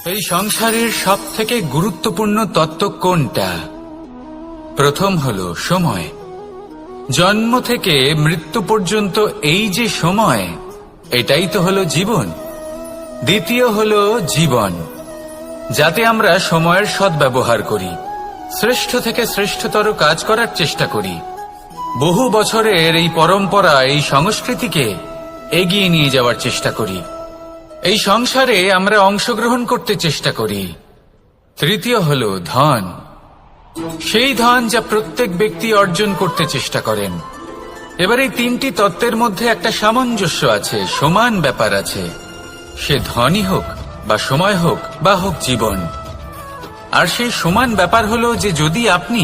এই সংসারের সবথেকে গুরুত্বপূর্ণ তত্ত্ব কোনটা? প্রথম হলো সময়। জন্ম থেকে মৃত্যু পর্যন্ত এই যে সময়, এটাই তো হলো জীবন। দ্বিতীয় হলো জীবন, যাতে আমরা সময়ের সদ্ব্যবহার করি, শ্রেষ্ঠ থেকে শ্রেষ্ঠতর কাজ করার চেষ্টা করি। বহু বছরের এই পরম্পরা, এই সংস্কৃতিকে এগিয়ে নিয়ে যাওয়ার চেষ্টা করি। এই সংসারে আমরা অংশগ্রহণ করতে চেষ্টা করি। তৃতীয় হলো ধন, সেই ধন যা প্রত্যেক ব্যক্তি অর্জন করতে চেষ্টা করেন। এবার এই তিনটি তত্ত্বের মধ্যে একটা সামঞ্জস্য আছে, সমান ব্যাপার আছে। সে ধনই হোক বা সময় হোক বা হোক জীবন। আর সেই সমান ব্যাপার হলো যে যদি আপনি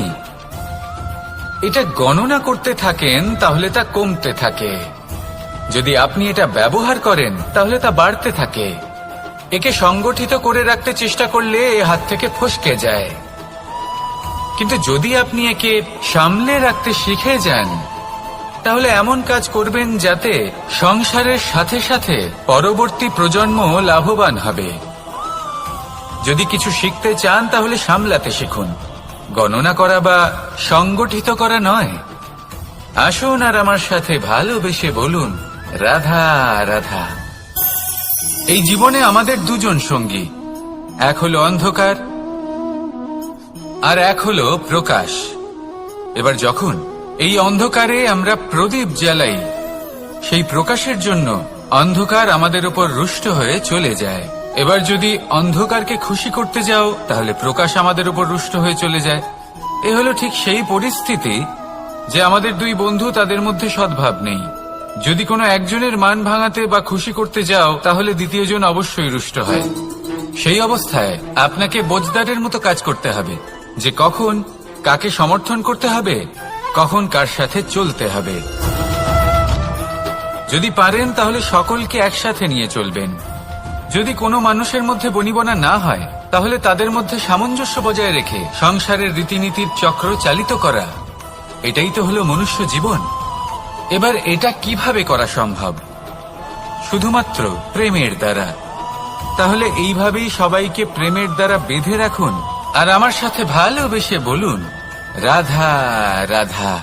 এটা গণনা করতে থাকেন তাহলে তা কমতে থাকে, যদি আপনি এটা ব্যবহার করেন তাহলে তা বাড়তে থাকে। একে সংগঠিত করে রাখতে চেষ্টা করলে এ হাত থেকে ফসকে যায়, কিন্তু যদি আপনি একে সামলে রাখতে শিখে যান তাহলে এমন কাজ করবেন যাতে সংসারের সাথে সাথে পরবর্তী প্রজন্ম লাভবান হবে। যদি কিছু শিখতে চান তাহলে সামলাতে শিখুন, গণনা করা বা সংগঠিত করা নয়। আসুন আর আমার সাথে ভালোবেসে বলুন, রাধা রাধা। এই জীবনে আমাদের দুজন সঙ্গী, এক হলো অন্ধকার আর এক হলো প্রকাশ। এবার যখন এই অন্ধকারে আমরা প্রদীপ জ্বালাই, সেই প্রকাশের জন্য অন্ধকার আমাদের উপর রুষ্ট হয়ে চলে যায়। এবার যদি অন্ধকারকে খুশি করতে যাও তাহলে প্রকাশ আমাদের উপর রুষ্ট হয়ে চলে যায়। এ হলো ঠিক সেই পরিস্থিতি যে আমাদের দুই বন্ধু, তাদের মধ্যে সদ্ভাব নেই। যদি কোনো একজনের মান ভাঙাতে বা খুশি করতে যাও তাহলে দ্বিতীয়জন অবশ্যই রুষ্ট হয়। সেই অবস্থায় আপনাকে বোঝদারের মতো কাজ করতে হবে যে কখন কাকে সমর্থন করতে হবে, কখন কার সাথে চলতে হবে। যদি পারেন তাহলে সকলকে একসাথে নিয়ে চলবেন। যদি কোনো মানুষের মধ্যে বনিবনা না হয় তাহলে তাদের মধ্যে সামঞ্জস্য বজায় রেখে সংসারের রীতিনীতির চক্র চালিত করা, এটাই তো হলো মনুষ্য জীবন। এবার এটা কিভাবে করা সম্ভব? শুধুমাত্র প্রেমের দ্বারা। তাহলে এইভাবেই সবাইকে প্রেমের দ্বারা বেঁধে রাখুন আর আমার সাথে ভালোবেসে বলুন, রাধা রাধা।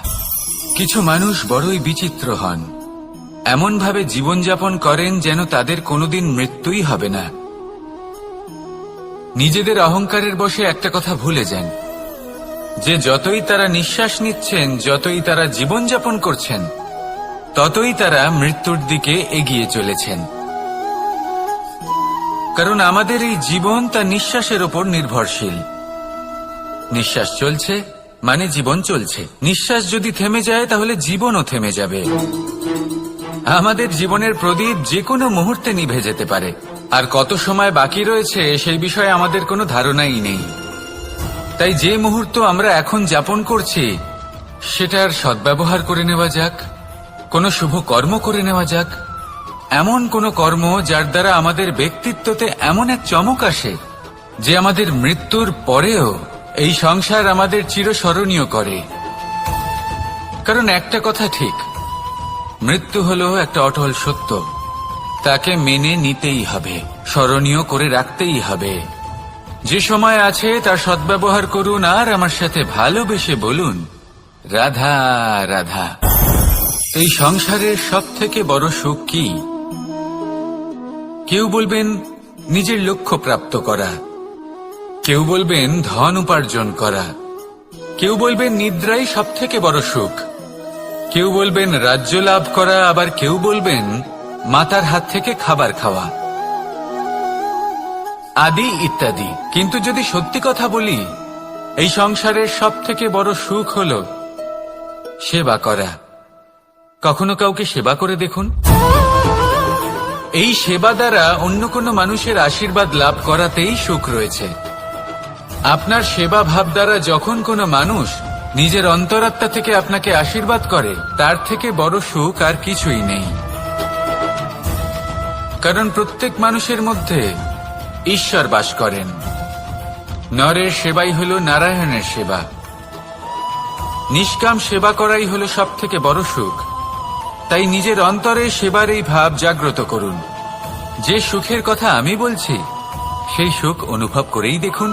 কিছু মানুষ বড়ই বিচিত্র হন, এমন ভাবে জীবনযাপন করেন যেন তাদের কোনোদিন মৃত্যুই হবে না। নিজেদের অহংকারের বশে একটা কথা ভুলে যান যে যতই তারা নিঃশ্বাস নিচ্ছেন, যতই তারা জীবনযাপন করছেন, ততই তারা মৃত্যুর দিকে এগিয়ে চলেছেন। কারণ আমাদের এই জীবন তা নিঃশ্বাসের উপর নির্ভরশীল। নিঃশ্বাস চলছে মানে জীবন চলছে। নিঃশ্বাস যদি থেমে যায় তাহলে জীবনও থেমে যাবে। আমাদের জীবনের প্রদীপ যে কোনো মুহূর্তে নিভে যেতে পারে, আর কত সময় বাকি রয়েছে সেই বিষয়ে আমাদের কোনো ধারণাই নেই। তাই যে মুহূর্ত আমরা এখন যাপন করছি সেটার সদ্ব্যবহার করে নেওয়া যাক, কোনো শুভ কর্ম করে নেওয়া যাক, এমন কোনো কর্ম যার দ্বারা আমাদের ব্যক্তিত্বতে এমন এক চমক আসে যে আমাদের মৃত্যুর পরেও এই সংসার আমাদের চিরস্মরণীয় করে। কারণ একটা কথা ঠিক, মৃত্যু হলো একটা অটল সত্য, তাকে মেনে নিতেই হবে, স্মরণীয় করে রাখতেই হবে। যে সময় আছে তার সদ্ব্যবহার করুন আর আমার সাথে ভালোবেসে বলুন, রাধা রাধা। এই সংসারের সবথেকে বড় সুখ কি? কেউ বলবেন নিজের লক্ষ্য প্রাপ্ত করা, কেউ বলবেন ধন উপার্জন করা, কেউ বলবেন নিদ্রাই সবথেকে বড় সুখ, কেউ বলবেন রাজ্য লাভ করা, আবার কেউ বলবেন মাতার হাত থেকে খাবার খাওয়া, আদি ইত্যাদি। কিন্তু যদি সত্যি কথা বলি, এই সংসারের সবথেকে বড় সুখ হলো সেবা করা। কখনো কাউকে সেবা করে দেখুন। এই সেবা দ্বারা অন্য কোনো মানুষের আশীর্বাদ লাভ করাতেই সুখ রয়েছে। আপনার সেবা ভাব দ্বারা যখন কোনো মানুষ নিজের অন্তরাত্মা থেকে আপনাকে আশীর্বাদ করে, তার থেকে বড় সুখ আর কিছুই নেই। কারণ প্রত্যেক মানুষের মধ্যে ঈশ্বর বাস করেন। নরের সেবাই হল নারায়ণের সেবা। নিষ্কাম সেবা করাই হল সবথেকে বড় সুখ। তাই নিজের অন্তরে সেবার এই ভাব জাগ্রত করুন। যে সুখের কথা আমি বলছি সেই সুখ অনুভব করেই দেখুন।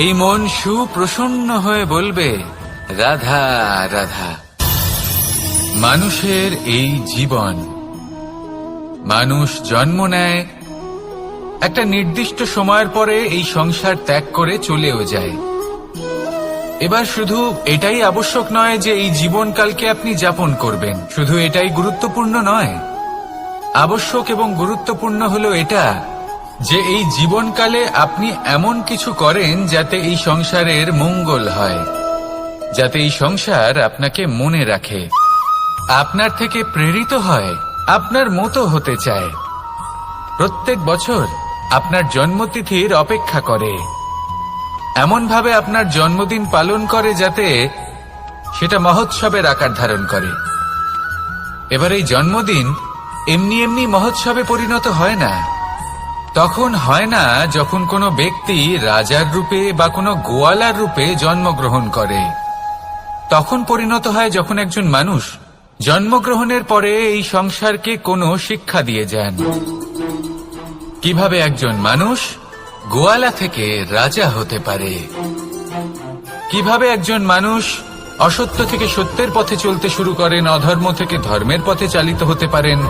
এই মন সুপ্রসন্ন হয়ে বলবে, রাধা রাধা। মানুষের এই জীবন, মানুষ জন্ম নেয়, একটা নির্দিষ্ট সময়ের পরে এই সংসার ত্যাগ করে চলেও যায়। এবার শুধু এটাই আবশ্যক নয় যে এই জীবনকালকে আপনি যাপন করবেন, শুধু এটাই গুরুত্বপূর্ণ নয়। আবশ্যক এবং গুরুত্বপূর্ণ হলো এটা যে এই জীবনকালে আপনি এমন কিছু করেন যাতে এই সংসারের মঙ্গল হয়, যাতে এই সংসার আপনাকে মনে রাখে, আপনার থেকে প্রেরিত হয়, আপনার মতো হতে চায়, প্রত্যেক বছর আপনার জন্মতিথির অপেক্ষা করে, এমনভাবে আপনার জন্মদিন পালন করে যাতে সেটা মহোৎসবের আকার ধারণ করে। এবার এই জন্মদিন এমনি এমনি মহোৎসবে পরিণত হয় না। তখন হয় না যখন কোনো ব্যক্তি রাজার রূপে বা কোনো গোয়ালার রূপে জন্মগ্রহণ করে। তখন পরিণত হয় যখন একজন মানুষ জন্মগ্রহণের পরে এই সংসারকে কোনো শিক্ষা দিয়ে যান। কিভাবে একজন মানুষ গোয়ালা থেকে রাজা হতে পারে, কিভাবে একজন মানুষ অসত্য থেকে সত্যের পথে চলতে শুরু করেন, অধর্ম থেকে ধর্মের পথে চালিত হতে পারেন,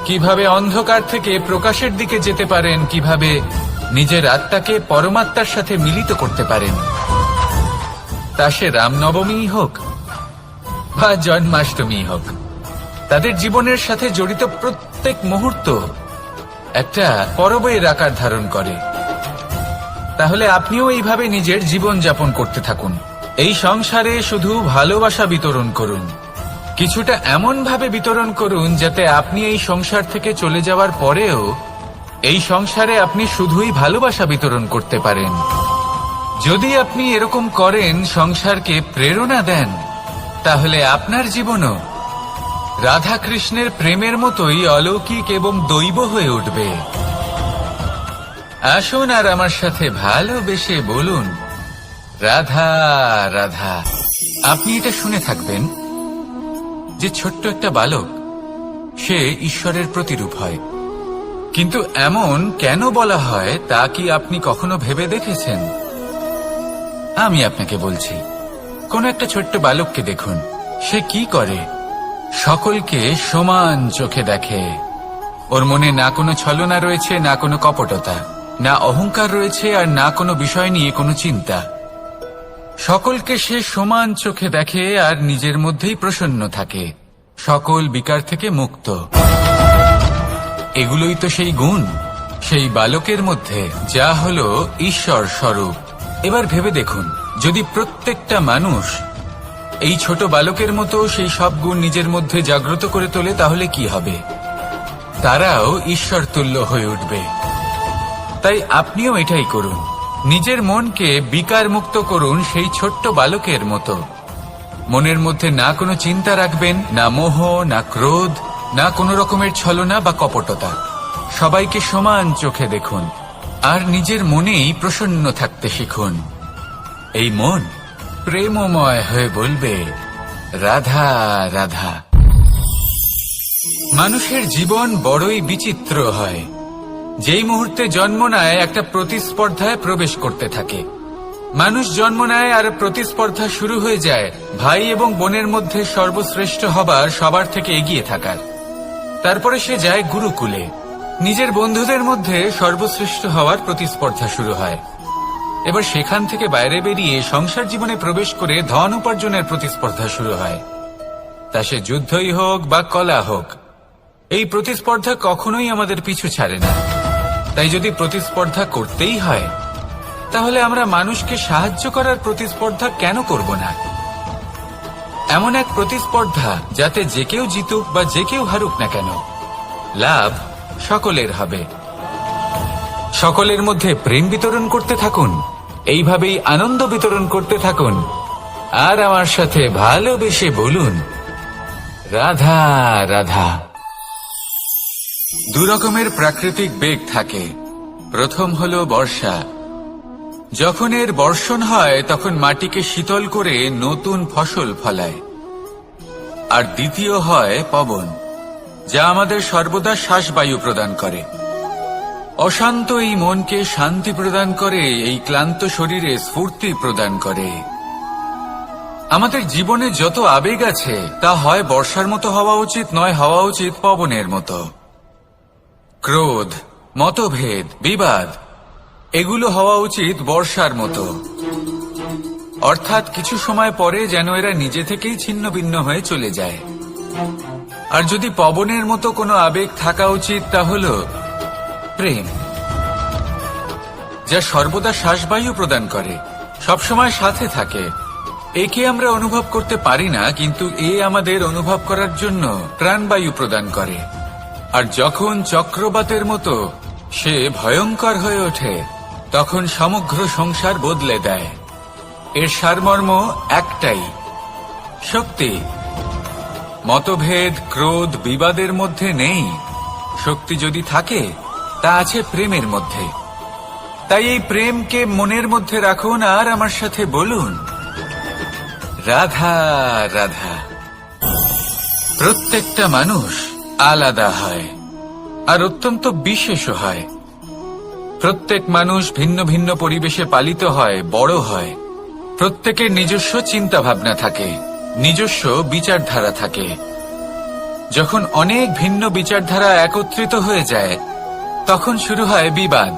কিভাবে অন্ধকার থেকে প্রকাশের দিকে যেতে পারেন, কিভাবে নিজের আত্মাকে পরমাত্মার সাথে মিলিত করতে পারেন। তা সে রামনবমী হোক বা জন্মাষ্টমী হোক, তাদের জীবনের সাথে জড়িত প্রত্যেক মুহূর্ত একটা পরবের আকার ধারণ করে। তাহলে আপনিও এইভাবে নিজের জীবন যাপন করতে থাকুন। এই সংসারে শুধু ভালোবাসা বিতরণ করুন, কিছুটা এমন ভাবে বিতরণ করুন যাতে আপনি এই সংসার থেকে চলে যাওয়ার পরেও এই সংসারে আপনি শুধুই ভালোবাসা বিতরণ করতে পারেন। যদি আপনি এরকম করেন, সংসারকে প্রেরণা দেন, তাহলে আপনার জীবনও রাধা কৃষ্ণের প্রেমের মতোই অলৌকিক এবং দৈব হয়ে উঠবে। আসুন আর আমার সাথে ভালোবেসে বলুন, রাধা রাধা। আপনি এটা শুনে থাকবেন যে ছোট্ট একটা বালক সে ঈশ্বরের প্রতিরূপ হয়, কিন্তু এমন কেন বলা হয় তা কি আপনি কখনো ভেবে দেখেছেন? আমি আপনাকে বলছি, কোন একটা ছোট্ট বালককে দেখুন, সে কি করে? সকলকে সমান চোখে দেখে। ওর মনে না কোনো ছলনা রয়েছে, না কোনো কপটতা, না অহংকার রয়েছে, আর না কোনো বিষয় নিয়ে কোনো চিন্তা। সকলকে সে সমান চোখে দেখে আর নিজের মধ্যেই প্রসন্ন থাকে, সকল বিকার থেকে মুক্ত। এগুলোই তো সেই গুণ সেই বালকের মধ্যে, যা হলো ঈশ্বর স্বরূপ। এবার ভেবে দেখুন, যদি প্রত্যেকটা মানুষ এই ছোট বালকের মতো সেই সব গুণ নিজের মধ্যে জাগ্রত করে তোলে, তাহলে কি হবে? তারাও ঈশ্বর তুল্য হয়ে উঠবে। তাই আপনিও এটাই করুন, নিজের মনকে বিকার মুক্ত করুন সেই ছোট্ট বালকের মতো। মনের মধ্যে না কোনো চিন্তা রাখবেন, না মোহ, না ক্রোধ, না কোনো রকমের ছলনা বা কপটতা। সবাইকে সমান চোখে দেখুন আর নিজের মনেই প্রসন্ন থাকতে শিখুন। এই মন প্রেমময় হয়ে বলবে, রাধা রাধা। মানুষের জীবন বড়ই বিচিত্র হয়। যেই মুহূর্তে জন্ম নেয় একটা প্রতিস্পর্ধায় প্রবেশ করতে থাকে। মানুষ জন্ম নেয় আর প্রতিস্পর্ধা শুরু হয়ে যায় ভাই এবং বোনের মধ্যে সর্বশ্রেষ্ঠ হবার, সবার থেকে এগিয়ে থাকার। তারপরে সে যায় গুরুকুলে, নিজের বন্ধুদের মধ্যে সর্বশ্রেষ্ঠ হওয়ার প্রতিস্পর্ধা শুরু হয়। এবার সেখান থেকে বাইরে বেরিয়ে সংসার জীবনে প্রবেশ করে ধন উপার্জনের প্রতিস্পর্ধা শুরু হয়। তা সে যুদ্ধই হোক বা কলা হোক, এই প্রতিস্পর্ধা কখনোই আমাদের পিছু ছাড়ে না। তাই যদি প্রতিস্পর্ধা করতেই হয়, তাহলে আমরা মানুষকে সাহায্য করার প্রতিস্পর্ধা কেন করব না? এমন এক প্রতিস্পর্ধা যাতে যে কেউ জিতুক বা যে কেউ হারুক না কেন, লাভ সকলের হবে। সকলের মধ্যে প্রেম বিতরণ করতে থাকুন, এইভাবেই আনন্দ বিতরণ করতে থাকুন। আর আমার সাথে ভালোবেসে বলুন, রাধা রাধা। দু রকমের প্রাকৃতিক বেগ থাকে। প্রথম হলো বর্ষা। যখন এর বর্ষণ হয় তখন মাটিকে শীতল করে নতুন ফসল ফলায়। আর দ্বিতীয় হয় পবন, যা আমাদের সর্বদা শ্বাসবায়ু প্রদান করে। অশান্ত এই মনকে শান্তি প্রদান করে, এই ক্লান্ত শরীরে স্ফূর্তি প্রদান করে। আমাদের জীবনে যত আবেগ আছে তা হয় বর্ষার মতো হওয়া উচিত, নয় হওয়া উচিত পবনের মতো। ক্রোধ, মতভেদ, বিবাদ এগুলো হওয়া উচিত বর্ষার মতো, অর্থাৎ কিছু সময় পরে যেন এরা নিজে থেকেই ছিন্ন ভিন্ন হয়ে চলে যায়। আর যদি পবনের মতো কোনো আবেগ থাকা উচিত তা হল প্রেম, যা সর্বদা শ্বাসবায়ু প্রদান করে, সবসময় সাথে থাকে। একে আমরা অনুভব করতে পারি না, কিন্তু এ আমাদের অনুভব করার জন্য প্রাণবায়ু প্রদান করে। আর যখন চক্রবাতের মতো সে ভয়ঙ্কর হয়ে ওঠে, তখন সমগ্র সংসার বদলে দেয়। এর সারমর্ম একটাই, শক্তি। মতভেদ, ক্রোধ, বিবাদের মধ্যে নেই। শক্তি যদি থাকে তা আছে প্রেমের মধ্যে। তাই এই প্রেমকে মনের মধ্যে রাখুন আর আমার সাথে বলুন, রাধা রাধা। প্রত্যেকটা মানুষ আলাদা হয় আর অত্যন্ত বিশেষও হয়। প্রত্যেক মানুষ ভিন্ন ভিন্ন পরিবেশে পালিত হয়, বড় হয়। প্রত্যেকের নিজস্ব চিন্তা ভাবনা থাকে, নিজস্ব বিচারধারা থাকে। যখন অনেক ভিন্ন বিচারধারা একত্রিত হয়ে যায়, তখন শুরু হয় বিবাদ।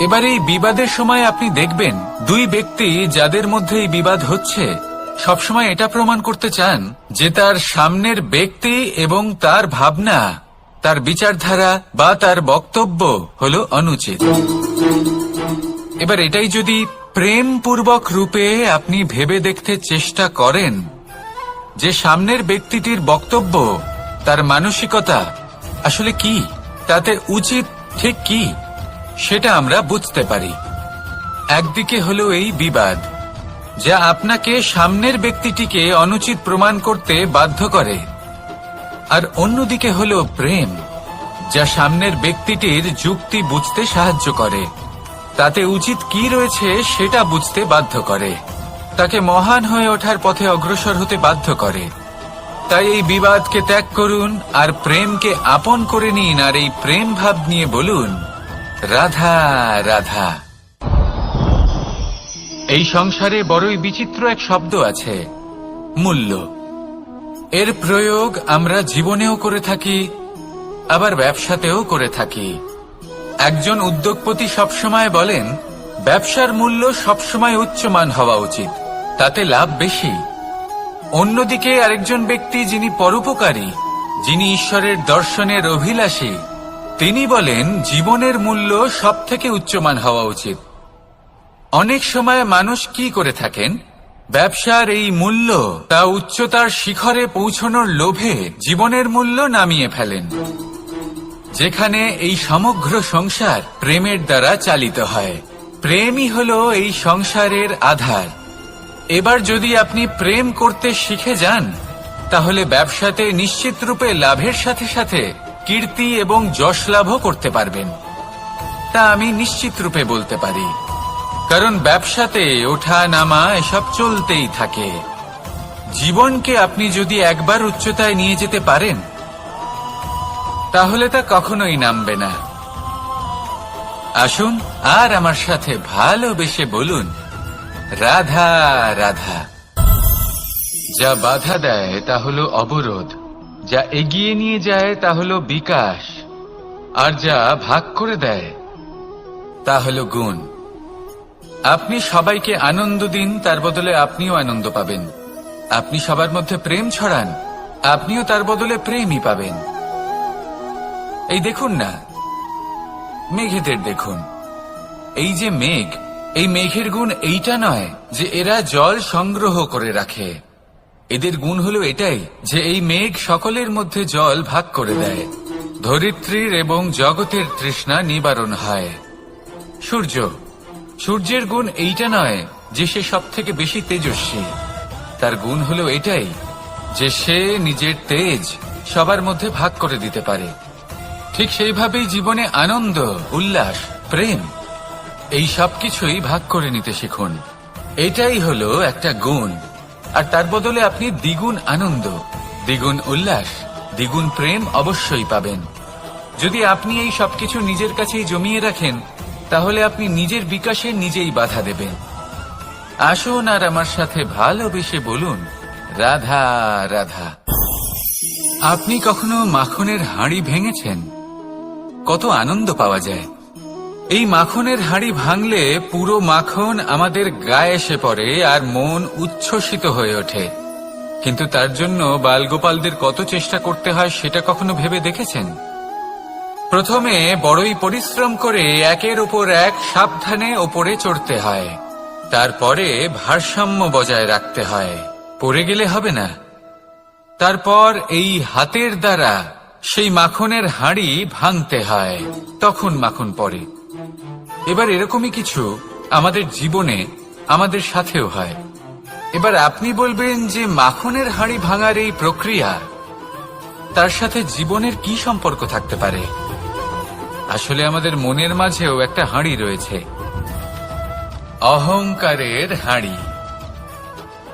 এবার এই বিবাদের সময় আপনি দেখবেন দুই ব্যক্তি যাদের মধ্যে এই বিবাদ হচ্ছে সবসময় এটা প্রমাণ করতে চান যে তার সামনের ব্যক্তি এবং তার ভাবনা, তার বিচারধারা বা তার বক্তব্য হলো অনুচিত। এবার এটাই যদি প্রেমপূর্বক রূপে আপনি ভেবে দেখতে চেষ্টা করেন যে সামনের ব্যক্তিটির বক্তব্য, তার মানসিকতা আসলে কি, তাতে উচিত ঠিক কি, সেটা আমরা বুঝতে পারি। একদিকে হলো এই বিবাদ, যা আপনাকে সামনের ব্যক্তিটিকে অনুচিত প্রমাণ করতে বাধ্য করে, আর অন্যদিকে হলো প্রেম, যা সামনের ব্যক্তিটির যুক্তি বুঝতে সাহায্য করে, তাতে উচিত কি রয়েছে সেটা বুঝতে বাধ্য করে, তাকে মহান হয়ে ওঠার পথে অগ্রসর হতে বাধ্য করে। তাই এই বিবাদকে ত্যাগ করুন আর প্রেমকে আপন করে নিন, আর এই প্রেম ভাব নিয়ে বলুন, রাধা রাধা। এই সংসারে বড়ই বিচিত্র এক শব্দ আছে, মূল্য। এর প্রয়োগ আমরা জীবনেও করে থাকি, আবার ব্যবসাতেও করে থাকি। একজন উদ্যোগপতি সবসময় বলেন, ব্যবসার মূল্য সবসময় উচ্চমান হওয়া উচিত, তাতে লাভ বেশি। অন্যদিকে আরেকজন ব্যক্তি যিনি পরোপকারী, যিনি ঈশ্বরের দর্শনের অভিলাষী, তিনি বলেন জীবনের মূল্য সব থেকে উচ্চমান হওয়া উচিত। অনেক সময় মানুষ কি করে থাকেন, ব্যবসার এই মূল্য তা উচ্চতার শিখরে পৌঁছানোর লোভে জীবনের মূল্য নামিয়ে ফেলেন, যেখানে এই সমগ্র সংসার প্রেমের দ্বারা চালিত হয়। প্রেমই হলো এই সংসারের আধার। এবার যদি আপনি প্রেম করতে শিখে যান, তাহলে ব্যবসাতে নিশ্চিত রূপে লাভের সাথে সাথে কীর্তি এবং যশ লাভও করতে পারবেন। তা আমি নিশ্চিত রূপে বলতে পারি, কারণ ব্যবসাতে ওঠা নামা এসব চলতেই থাকে। জীবনকে আপনি যদি একবার উচ্চতায় নিয়ে যেতে পারেন, তাহলে তা কখনোই নামবে না। আসুন আর আমার সাথে ভালোবেসে বলুন, রাধা রাধা। যা বাধা দেয় তা হলো অবরোধ, যা এগিয়ে নিয়ে যায় তা হলো বিকাশ, আর যা ভাগ করে দেয় তা হলো গুণ। আপনি সবাইকে আনন্দ দিন, তার বদলে আপনিও আনন্দ পাবেন। আপনি সবার মধ্যে প্রেম ছড়ান, আপনিও তার বদলে প্রেমই পাবেন। এই দেখুন না, মেঘেদের দেখুন। এই যে মেঘ, এই মেঘের গুণ এইটা নয় যে এরা জল সংগ্রহ করে রাখে। এদের গুণ হলো এটাই যে এই মেঘ সকলের মধ্যে জল ভাগ করে দেয়। ধরিত্রীর এবং জগতের তৃষ্ণা নিবারণ হয়। সূর্য, সূর্যের গুণ এইটা নয় যে সে সব থেকে বেশি তেজস্বী। তার গুণ হলো এটাই যে সে নিজের তেজ সবার মধ্যে ভাগ করে দিতে পারে। ঠিক সেইভাবেই জীবনে আনন্দ, উল্লাস, প্রেম এই সব কিছুই ভাগ করে নিতে শিখুন। এটাই হলো একটা গুণ, আর তার বদলে আপনি দ্বিগুণ আনন্দ, দ্বিগুণ উল্লাস, দ্বিগুণ প্রেম অবশ্যই পাবেন। যদি আপনি এই সবকিছু নিজের কাছেই জমিয়ে রাখেন, তাহলে আপনি নিজের বিকাশে নিজেই বাধা দেবেন। আসুন আর আমার সাথে ভালোবেসে বলুন, রাধা রাধা। আপনি কখনো মাখনের হাঁড়ি ভেঙেছেন? কত আনন্দ পাওয়া যায়। এই মাখনের হাঁড়ি ভাঙলে পুরো মাখন আমাদের গায়ে এসে পড়ে আর মন উচ্ছ্বসিত হয়ে ওঠে। কিন্তু তার জন্য বালগোপালদের কত চেষ্টা করতে হয় সেটা কখনো ভেবে দেখেছেন? প্রথমে বড়ই পরিশ্রম করে একের ওপর এক সাবধানে ওপরে চড়তে হয়, তারপরে ভারসাম্য বজায় রাখতে হয়, পড়ে গেলে হবে না। তারপর এই হাতের দ্বারা সেই মাখনের হাঁড়ি ভাঙতে হয়, তখন মাখন পড়ে। এবার এরকমই কিছু আমাদের জীবনে আমাদের সাথেও হয়। এবার আপনি বলবেন যে মাখনের হাঁড়ি ভাঙার এই প্রক্রিয়া, তার সাথে জীবনের কি সম্পর্ক থাকতে পারে? আসলে আমাদের মনের মাঝেও একটা হাঁড়ি রয়েছে, অহংকারের হাঁড়ি।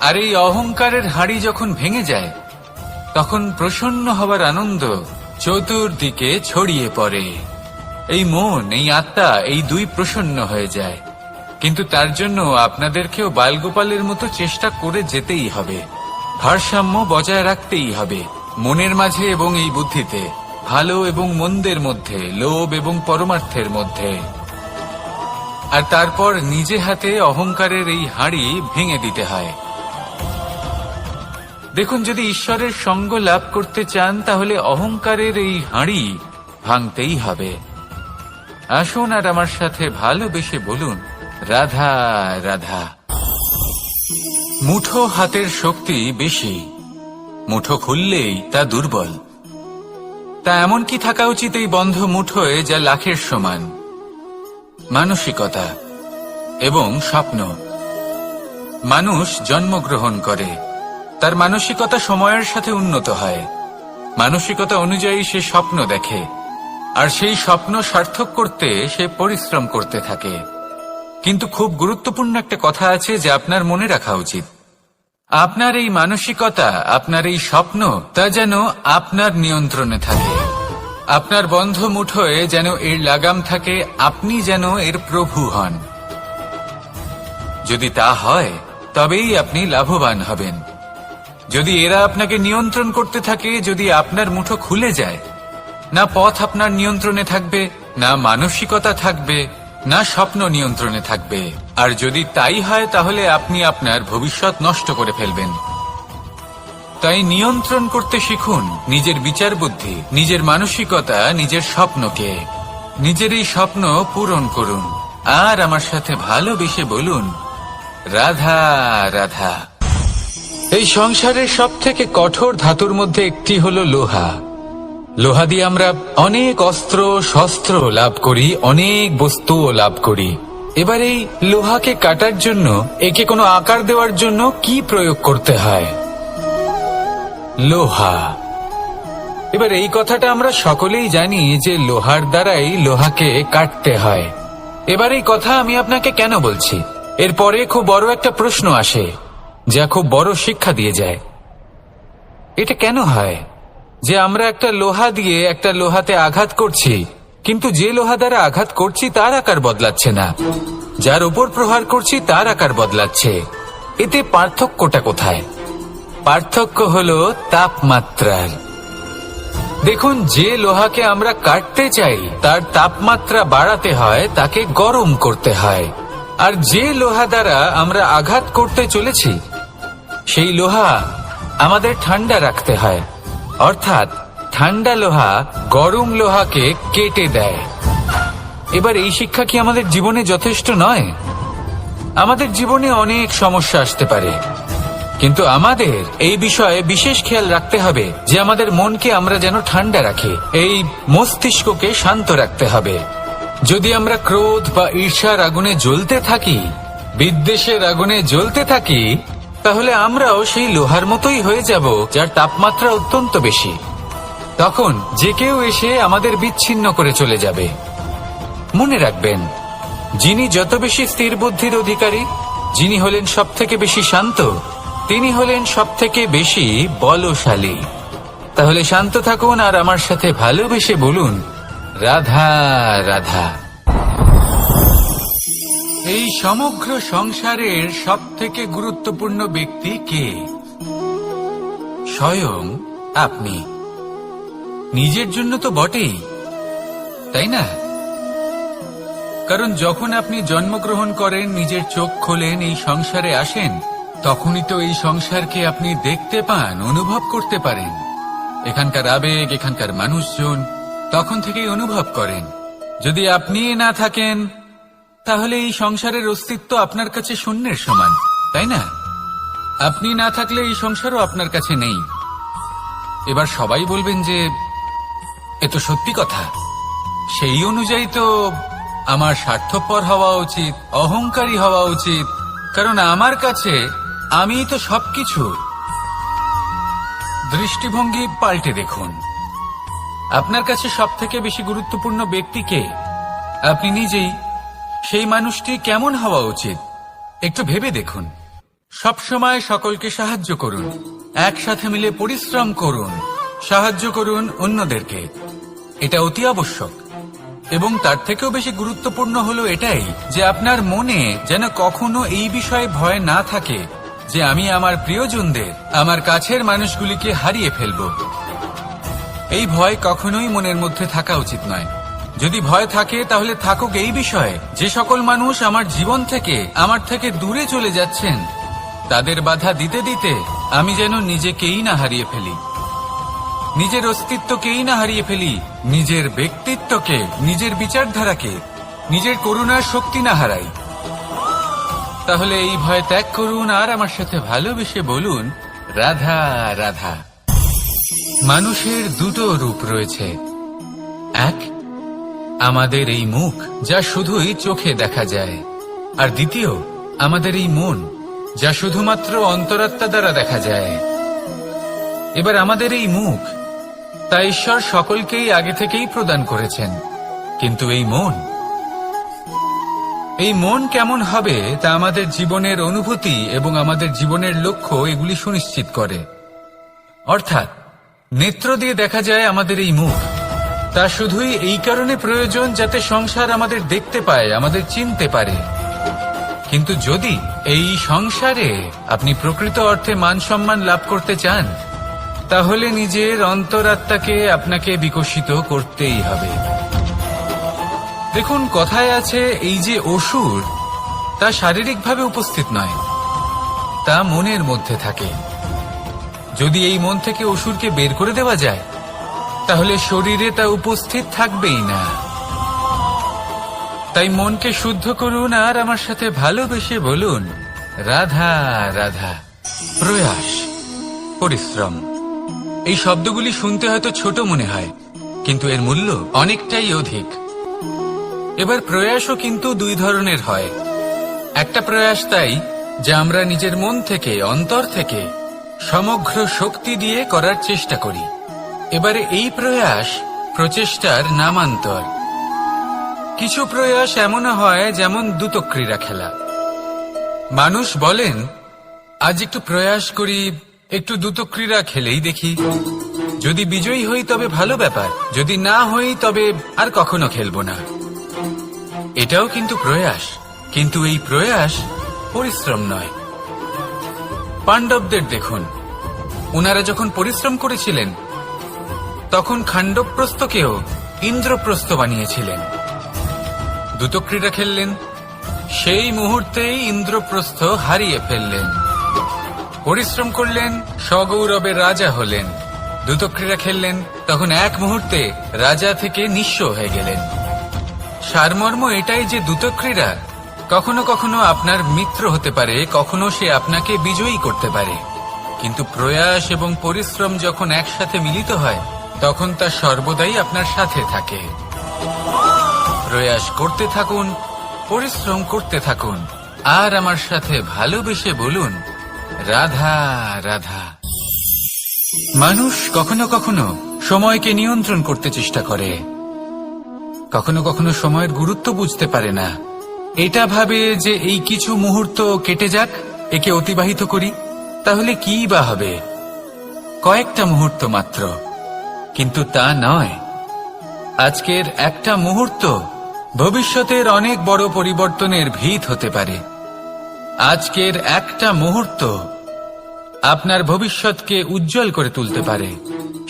আর এই অহংকারের হাঁড়ি যখন ভেঙে যায়, তখন প্রসন্ন হবার আনন্দ চতুর্দিকে ছড়িয়ে পড়ে। এই মন, এই আত্মা, এই দুই প্রসন্ন হয়ে যায়। কিন্তু তার জন্য আপনাদেরকেও বালগোপালের মতো চেষ্টা করে যেতেই হবে, ভারসাম্য বজায় রাখতেই হবে মনের মাঝে এবং এই বুদ্ধিতে, ভালো এবং মন্দের মধ্যে, লোভ এবং পরমার্থের মধ্যে। আর তারপর নিজে হাতে অহংকারের এই হাঁড়ি ভেঙে দিতে হয়। দেখুন, যদি ঈশ্বরের সঙ্গ লাভ করতে চান, তাহলে অহংকারের এই হাঁড়ি ভাঙতেই হবে। আসুন আর আমার সাথে ভালোবেসে বলুন, রাধা রাধা। মুঠো হাতের শক্তি বেশি, মুঠো খুললেই তা দুর্বল। তা এমন কি থাকা উচিত এই বন্ধ মুঠোয় যা লাখের সমান? মানসিকতা এবং স্বপ্ন। মানুষ জন্মগ্রহণ করে, তার মানসিকতা সময়ের সাথে উন্নত হয়। মানসিকতা অনুযায়ী সে স্বপ্ন দেখে, আর সেই স্বপ্ন সার্থক করতে সে পরিশ্রম করতে থাকে। কিন্তু খুব গুরুত্বপূর্ণ একটা কথা আছে যা আপনার মনে রাখা উচিত। আপনার এই মানসিকতা, আপনার এই স্বপ্ন, তা যেন আপনার নিয়ন্ত্রণে থাকে। আপনার বন্ধ মুঠোয় যেন এর লাগাম থাকে, আপনি যেন এর প্রভু হন। যদি তা হয়, তবেই আপনি লাভবান হবেন। যদি এরা আপনাকে নিয়ন্ত্রণ করতে থাকে, যদি আপনার মুঠো খুলে যায়, না পথ আপনার নিয়ন্ত্রণে থাকবে, না মানসিকতা থাকবে, না স্বপ্ন নিয়ন্ত্রণে থাকবে। আর যদি তাই হয়, তাহলে আপনি আপনার ভবিষ্যৎ নষ্ট করে ফেলবেন। তাই নিয়ন্ত্রণ করতে শিখুন নিজের বিচার বুদ্ধি, নিজের মানসিকতা, নিজের স্বপ্নকে। নিজের এই স্বপ্ন পূরণ করুন আর আমার সাথে ভালোবেসে বলুন, রাধা রাধা। এই সংসারের সব থেকে কঠোর ধাতুর মধ্যে একটি হলো লোহা। লোহা দিয়ে আমরা অনেক অস্ত্র শস্ত্র লাভ করি, অনেক বস্তুও লাভ করি। এবার এই লোহাকে কাটার জন্য, একে কোনো আকার দেওয়ার জন্য কি প্রয়োগ করতে হয়? লোহা। এবার এই কথাটা আমরা সকলেই জানি যে লোহার দ্বারাই লোহাকে কাটতে হয়। এবার এই কথা আমি আপনাকে কেন বলছি? এরপরে খুব বড় একটা প্রশ্ন আসে, যা খুব বড় শিক্ষা দিয়ে যায়। এটা কেন হয় যে আমরা একটা লোহা দিয়ে একটা লোহাতে আঘাত করছি, কিন্তু যে লোহা দ্বারা আঘাত করছি তার আকার বদলাচ্ছে না, যার উপর প্রহার করছি তার আকার বদলাচ্ছে? এতে পার্থক্যটা কোথায়? পার্থক্য হলো তাপমাত্রার। দেখুন, যে লোহাকে আমরা কাটতে চাই তার তাপমাত্রা বাড়াতে হয়, তাকে গরম করতে হয়। আর যে লোহা দ্বারা আমরা আঘাত করতে চলেছি, সেই লোহা আমাদের ঠান্ডা রাখতে হয়। অর্থাৎ ঠান্ডা লোহা গরম লোহাকে কেটে দেয়। এবার এই শিক্ষা কি আমাদের জীবনে যথেষ্ট নয়? আমাদের জীবনে অনেক সমস্যা আসতে পারে, কিন্তু আমাদের এই বিষয়ে বিশেষ খেয়াল রাখতে হবে যে আমাদের মনকে আমরা যেন ঠান্ডা রাখি, এই মস্তিষ্ককে শান্ত রাখতে হবে। যদি আমরা ক্রোধ বা ঈর্ষার আগুনে জ্বলতে থাকি, বিদ্বেষের আগুনে জ্বলতে থাকি, তাহলে আমরাও সেই লোহার মতোই হয়ে যাব যার তাপমাত্রা অত্যন্ত বেশি। তখন যে কেউ এসে আমাদের বিচ্ছিন্ন করে চলে যাবে। মনে রাখবেন, যিনি যত বেশি স্থির বুদ্ধির অধিকারী, যিনি হলেন সব থেকে বেশি শান্ত, তিনি হলেন সব থেকে বেশি বলশালী। তাহলে শান্ত থাকুন আর আমার সাথে ভালোবেসে বলুন, রাধা রাধা। এই সমগ্র সংসারের সবথেকে গুরুত্বপূর্ণ ব্যক্তি কে? স্বয়ং আপনি। নিজের জন্য তো বটেই, তাই না? কারণ যখন আপনি জন্মগ্রহণ করেন, নিজের চোখ খোলেন, এই সংসারে আসেন, তখনই তো এই সংসারকে আপনি দেখতে পান, অনুভব করতে পারেন। এখানকার আবেগ, এখানকার মানুষজন তখন থেকেই অনুভব করেন। যদি আপনি না থাকেন তাহলে এই সংসারের অস্তিত্ব আপনার কাছে শূন্যের সমান, তাই না? আপনি না থাকলে এই সংসারও আপনার কাছে নেই। এবার সবাই বলবেন যে এ তো সত্যি কথা, সেই অনুযায়ী তো আমার স্বার্থপর হওয়া উচিত, অহংকারী হওয়া উচিত, কারণ আমার কাছে আমিই তো সবকিছু। দৃষ্টিভঙ্গি পাল্টে দেখুন। আপনার কাছে সবথেকে বেশি গুরুত্বপূর্ণ ব্যক্তি কে? আপনি নিজেই। সেই মানুষটি কেমন হওয়া উচিত একটু ভেবে দেখুন। সবসময় সকলকে সাহায্য করুন, একসাথে মিলে পরিশ্রম করুন, সাহায্য করুন অন্যদেরকে। এটা অতি আবশ্যক। এবং তার থেকেও বেশি গুরুত্বপূর্ণ হলো এটাই যে আপনার মনে যেন কখনো এই বিষয়ে ভয় না থাকে যে আমি আমার প্রিয়জনদের, আমার কাছের মানুষগুলিকে হারিয়ে ফেলব। এই ভয় কখনোই মনের মধ্যে থাকা উচিত নয়। যদি ভয় থাকে তাহলে থাকুক এই বিষয়ে যে সকল মানুষ আমার জীবন থেকে, আমার থেকে দূরে চলে যাচ্ছেন, তাদের বাধা দিতে দিতে আমি যেন নিজেকেই না হারিয়ে ফেলি, নিজের অস্তিত্বকেই না হারিয়ে ফেলি, নিজের ব্যক্তিত্বকে, নিজের বিচারধারাকে, নিজের করুণার শক্তি না হারাই। তাহলে এই ভয় ত্যাগ করুন আর আমার সাথে ভালোবেসে বলুন রাধা রাধা। মানুষের দুটো রূপ রয়েছে। এক, আমাদের এই মুখ যা শুধুই চোখে দেখা যায়, আর দ্বিতীয় আমাদের এই মন যা শুধুমাত্র অন্তরাত্মা দ্বারা দেখা যায়। এবার আমাদের এই মুখ তা ঈশ্বর সকলকেই আগে থেকেই প্রদান করেছেন, কিন্তু এই মন কেমন হবে তা আমাদের জীবনের অনুভূতি এবং আমাদের জীবনের লক্ষ্য এগুলি সুনিশ্চিত করে। অর্থাৎ নেত্র দিয়ে দেখা যায় আমাদের এই মুখ, তা শুধুই এই কারণে প্রয়োজন যাতে সংসার আমাদের দেখতে পায়, আমাদের চিনতে পারে। কিন্তু যদি এই সংসারে আপনি প্রকৃত অর্থে মান সম্মান লাভ করতে চান, তাহলে নিজের অন্তরাত্মাকে আপনাকে বিকশিত করতেই হবে। দেখুন, কথায় আছে এই যে অসুর, তা শারীরিকভাবে উপস্থিত নয়, তা মনের মধ্যে থাকে। যদি এই মন থেকে অসুরকে বের করে দেওয়া যায় তাহলে শরীরে তা উপস্থিত থাকবেই না। তাই মনকে শুদ্ধ করুন আর আমার সাথে ভালোবেসে বলুন রাধা রাধা। প্রয়াস, পরিশ্রম, এই শব্দগুলি শুনতে হয়তো ছোট মনে হয়, কিন্তু এর মূল্য অনেকটাই অধিক। এবার প্রয়াসও কিন্তু দুই ধরনের হয়। একটা প্রয়াস তাই যা আমরা নিজের মন থেকে, অন্তর থেকে সমগ্র শক্তি দিয়ে করার চেষ্টা করি। এবারে এই প্রয়াস প্রচেষ্টার নামান্তর। কিছু প্রয়াস এমনও হয় যেমন দ্রুতক্রীড়া খেলা। মানুষ বলেন আজ একটু প্রয়াস করি, একটু দ্রুতক্রীড়া খেলেই দেখি, যদি বিজয়ী হই তবে ভালো ব্যাপার, যদি না হই তবে আর কখনো খেলবো না। এটাও কিন্তু প্রয়াস, কিন্তু এই প্রয়াস পরিশ্রম নয়। পাণ্ডবদের দেখুন, ওনারা যখন পরিশ্রম করেছিলেন তখন খাণ্ডবপ্রস্থকেও ইন্দ্রপ্রস্থ বানিয়েছিলেন। দ্রুতক্রীড়া খেললেন, সেই মুহূর্তেই ইন্দ্রপ্রস্থ হারিয়ে ফেললেন। পরিশ্রম করলেন, সগৌরবে রাজা হলেন। দ্রুতক্রীড়া খেললেন, তখন এক মুহূর্তে রাজা থেকে নিঃস্ব হয়ে গেলেন। সারমর্ম এটাই যে দ্রুতক্রীড়া কখনো কখনো আপনার মিত্র হতে পারে, কখনো সে আপনাকে বিজয়ী করতে পারে, কিন্তু প্রয়াস এবং পরিশ্রম যখন একসাথে মিলিত হয় তখন তা সর্বদাই আপনার সাথে থাকে। প্রয়াস করতে থাকুন, পরিশ্রম করতে থাকুন, আর আমার সাথে ভালোবেসে বলুন রাধা রাধা। মানুষ কখনো কখনো সময়কে নিয়ন্ত্রণ করতে চেষ্টা করে, কখনো কখনো সময়ের গুরুত্ব বুঝতে পারে না। এটা ভাবে যে এই কিছু মুহূর্ত কেটে যাক, একে অতিবাহিত করি, তাহলে কি বা হবে, কয়েকটা মুহূর্ত মাত্র। কিন্তু তা নয়। আজকের একটা মুহূর্ত ভবিষ্যতের অনেক বড় পরিবর্তনের ভিত হতে পারে। আজকের একটা মুহূর্ত আপনার ভবিষ্যৎকে উজ্জ্বল করে তুলতে পারে।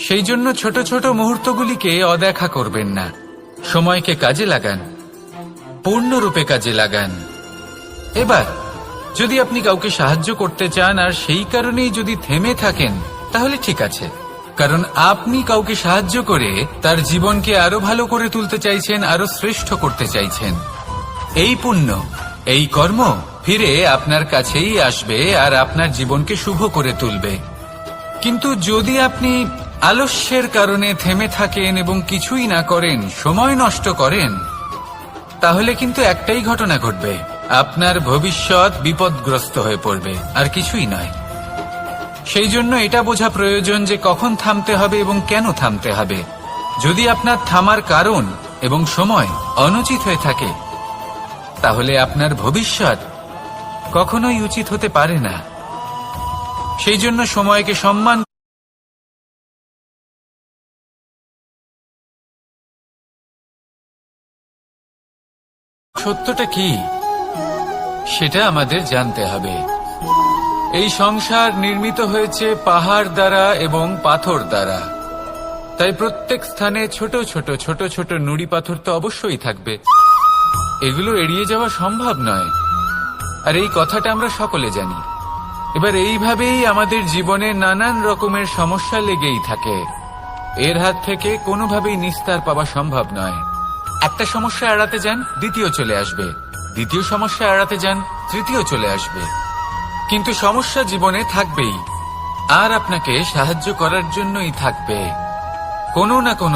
সেই জন্য ছোট ছোট মুহূর্তগুলিকে অদেখা করবেন না। সময়কে কাজে লাগান, পূর্ণরূপে কাজে লাগান। এবার যদি আপনি কাউকে সাহায্য করতে চান আর সেই কারণেই যদি থেমে থাকেন, তাহলে ঠিক আছে, কারণ আপনি কাউকে সাহায্য করে তার জীবনকে আরো ভালো করে তুলতে চাইছেন, আরো শ্রেষ্ঠ করতে চাইছেন। এই পুণ্য, এই কর্ম ফিরে আপনার কাছেই আসবে আর আপনার জীবনকে শুভ করে তুলবে। কিন্তু যদি আপনি আলস্যের কারণে থেমে থাকেন এবং কিছুই না করেন, সময় নষ্ট করেন, তাহলে কিন্তু একটাই ঘটনা ঘটবে, আপনার ভবিষ্যৎ বিপদগ্রস্ত হয়ে পড়বে, আর কিছুই নয়। সেই জন্য এটা বোঝা প্রয়োজন যে কখন থামতে হবে এবং কেন থামতে হবে। যদি আপনার থামার কারণ এবং সময় অনুচিত হয়ে থাকে, তাহলে আপনার ভবিষ্যৎ কখনোই উচিত হতে পারে না। সেই জন্য সময়কে সম্মান, সত্যটা কি সেটা আমাদের জানতে হবে। এই সংসার নির্মিত হয়েছে পাহাড় দ্বারা এবং পাথর দ্বারা, তাই প্রত্যেক স্থানে ছোট ছোট ছোট ছোট নুড়ি পাথর তো অবশ্যই থাকবে। এগুলো এড়িয়ে যাওয়া সম্ভব নয়, আর এই কথাটা আমরা সকলে জানি। এবার এইভাবেই আমাদের জীবনে নানান রকমের সমস্যা লেগেই থাকে। এর হাত থেকে কোনোভাবেই নিস্তার পাওয়া সম্ভব নয়। একটা সমস্যা এড়াতে যান, দ্বিতীয় চলে আসবে, দ্বিতীয় সমস্যা এড়াতে যান, তৃতীয় চলে আসবে। কিন্তু সমস্যা জীবনে থাকবেই, আর আপনাকে সাহায্য করার জন্যই থাকবে কোনো না কোনো